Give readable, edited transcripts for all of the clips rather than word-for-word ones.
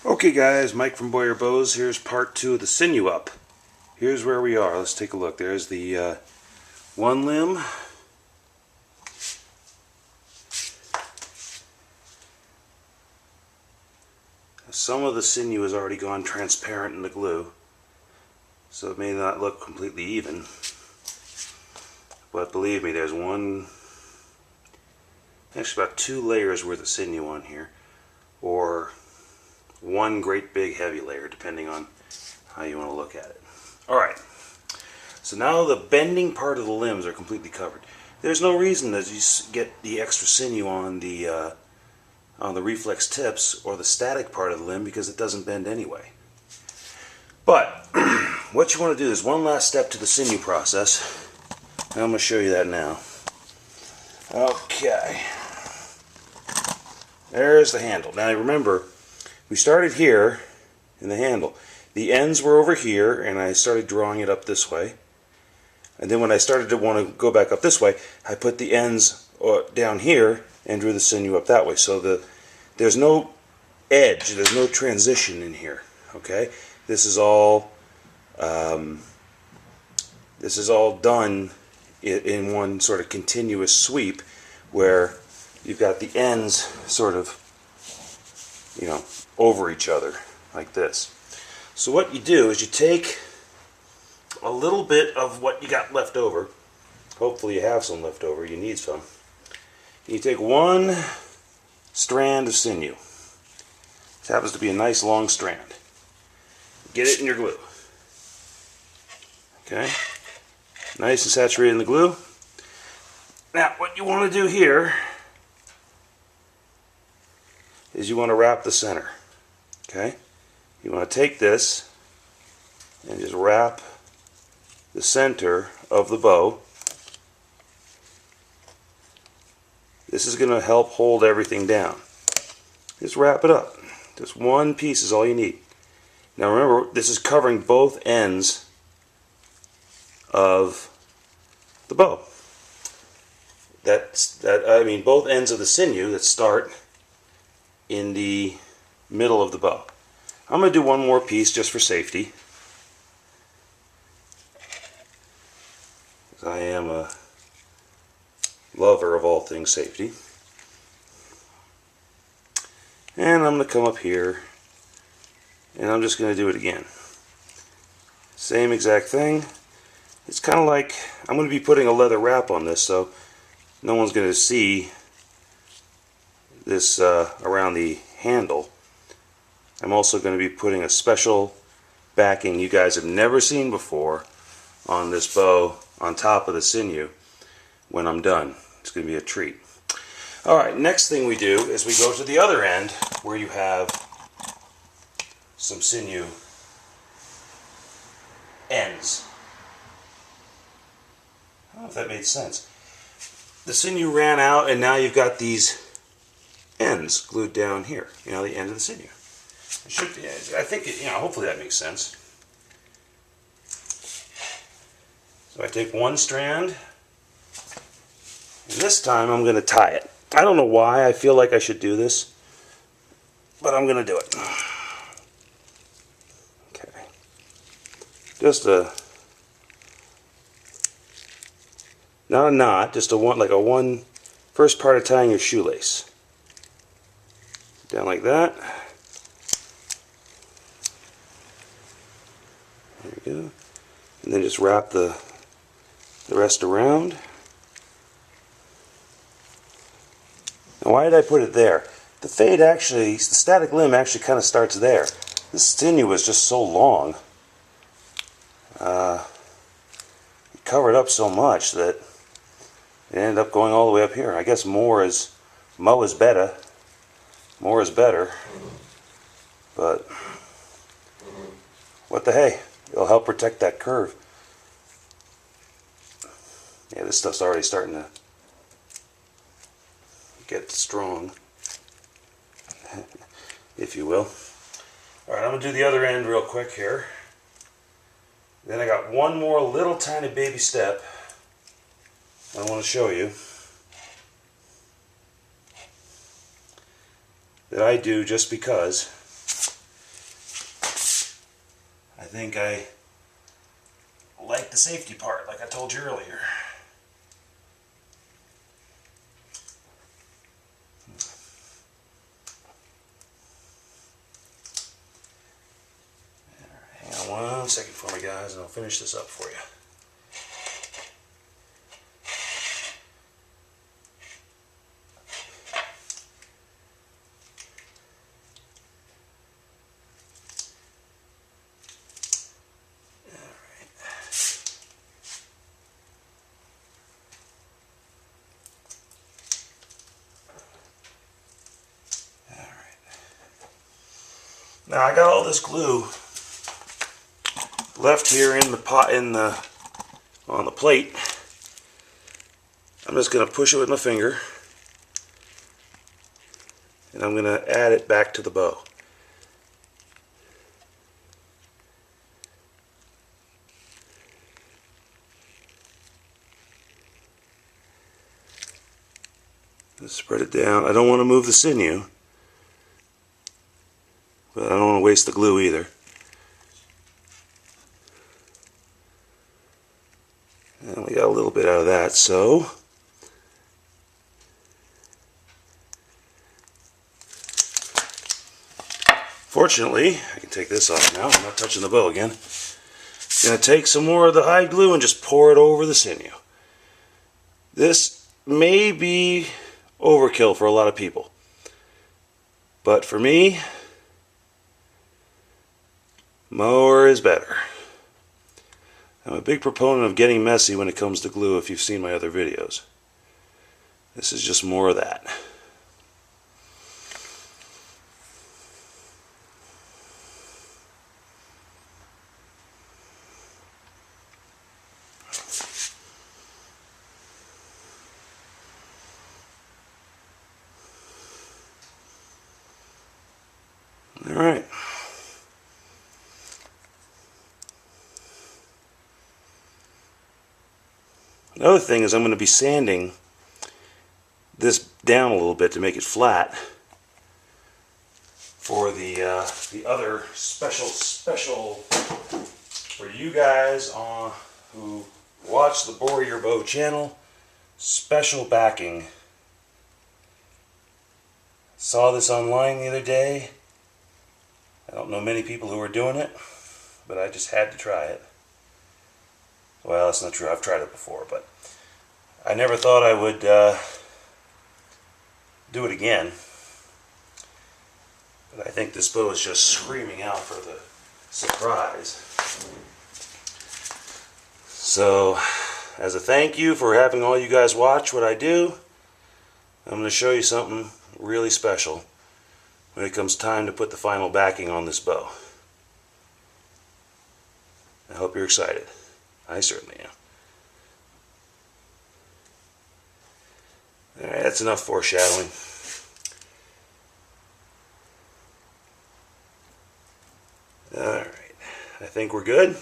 Okay guys, Mike from Boyer Bows. Here's part 2 of the Sinew up. Here's where we are. Let's take a look. There's the one limb. Some of the sinew has already gone transparent in the glue, so it may not look completely even. But believe me, there's actually about 2 layers worth of sinew on here, or one great big heavy layer, depending on how you want to look at it. Alright, so now the bending part of the limbs are completely covered. There's no reason that you get the extra sinew on the reflex tips or the static part of the limb, because it doesn't bend anyway. But what you want to do is one last step to the sinew process, and I'm going to show you that now. Okay, there's the handle. Now remember, we started here in the handle. The ends were over here, and I started drawing it up this way. And then when I started to want to go back up this way, I put the ends down here and drew the sinew up that way. So there's no edge, there's no transition in here. Okay, this is all done in one sort of continuous sweep, where you've got the ends sort of, over each other like this. So what you do is you take a little bit of what you got left over. Hopefully you have some left over. You need some. You take one strand of sinew. This happens to be a nice long strand. Get it in your glue. Okay? Nice and saturated in the glue. Now what you want to do here is you want to wrap the center. Okay? You want to take this and just wrap the center of the bow. This is going to help hold everything down. Just wrap it up. Just one piece is all you need. Now remember, this is covering both ends of the bow. I mean both ends of the sinew that start in the middle of the bow. I'm going to do one more piece just for safety. I am a lover of all things safety. And I'm going to come up here, and I'm just going to do it again. Same exact thing. It's kind of like I'm going to be putting a leather wrap on this, so no one's going to see this around the handle. I'm also going to be putting a special backing you guys have never seen before on this bow on top of the sinew when I'm done. It's going to be a treat. Alright, next thing we do is we go to the other end where you have some sinew ends. I don't know if that made sense. The sinew ran out, and now you've got these ends glued down here. The end of the sinew. It should be, I think, hopefully that makes sense. So I take one strand, and this time I'm going to tie it. I don't know why I feel like I should do this, but I'm going to do it. Okay. Just not a knot, just like a one first part of tying your shoelace. Down like that. There we go. And then just wrap the rest around. Now why did I put it there? The fade actually, the static limb actually kind of starts there. This sinew was just so long. It covered up so much that it ended up going all the way up here. I guess more is better. More is better. But what the hey? It'll help protect that curve. Yeah, this stuff's already starting to get strong, if you will. Alright, I'm going to do the other end real quick here. Then I got one more little tiny baby step I want to show you. that I do just because think I like the safety part, like I told you earlier. Hang on 1 second for me, guys, and I'll finish this up for you. Now I got all this glue left here in the pot on the plate. I'm just going to push it with my finger, and I'm going to add it back to the bow. Just spread it down. I don't want to move the sinew, but I don't want to waste the glue either. And we got a little bit out of that, so fortunately, I can take this off now. I'm not touching the bow again. I'm going to take some more of the hide glue and just pour it over the sinew. This may be overkill for a lot of people, but for me, more is better. I'm a big proponent of getting messy when it comes to glue, if you've seen my other videos. This is just more of that. All right. Another thing is I'm going to be sanding this down a little bit to make it flat for the other special for you guys who watch the Bore Your Bow channel, special backing. Saw this online the other day. I don't know many people who are doing it, but I just had to try it. Well, that's not true. I've tried it before, but I never thought I would do it again. But I think this bow is just screaming out for the surprise. So, as a thank you for having all you guys watch what I do, I'm going to show you something really special when it comes time to put the final backing on this bow. I hope you're excited. I certainly am. Alright, that's enough foreshadowing. Alright, I think we're good.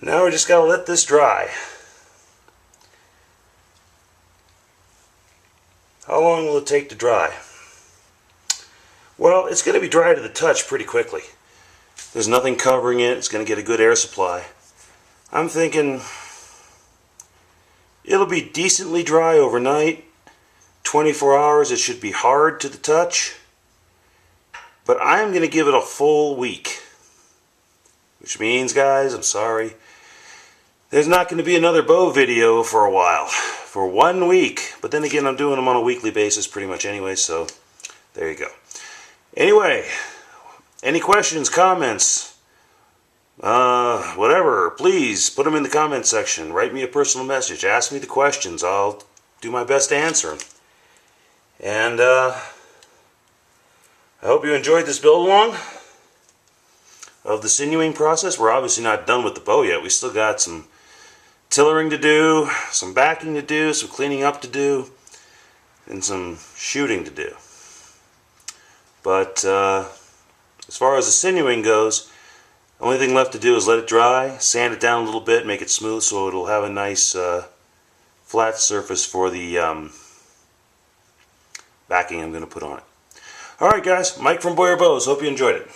Now we just got to let this dry. How long will it take to dry? Well, it's going to be dry to the touch pretty quickly. There's nothing covering it. It's going to get a good air supply. I'm thinking it'll be decently dry overnight. 24 hours, it should be hard to the touch. But I'm going to give it a full week. Which means, guys, I'm sorry, there's not going to be another bow video for a while. For 1 week. But then again, I'm doing them on a weekly basis pretty much anyway, so there you go. Anyway, any questions, comments, whatever, please put them in the comment section. Write me a personal message. Ask me the questions. I'll do my best to answer them. And I hope you enjoyed this build along of the sinewing process. We're obviously not done with the bow yet. We still got some tillering to do, some backing to do, some cleaning up to do, and some shooting to do. But as far as the sinewing goes, the only thing left to do is let it dry, sand it down a little bit, make it smooth so it'll have a nice flat surface for the backing I'm going to put on it. Alright guys, Mike from Bore Your Bows. Hope you enjoyed it.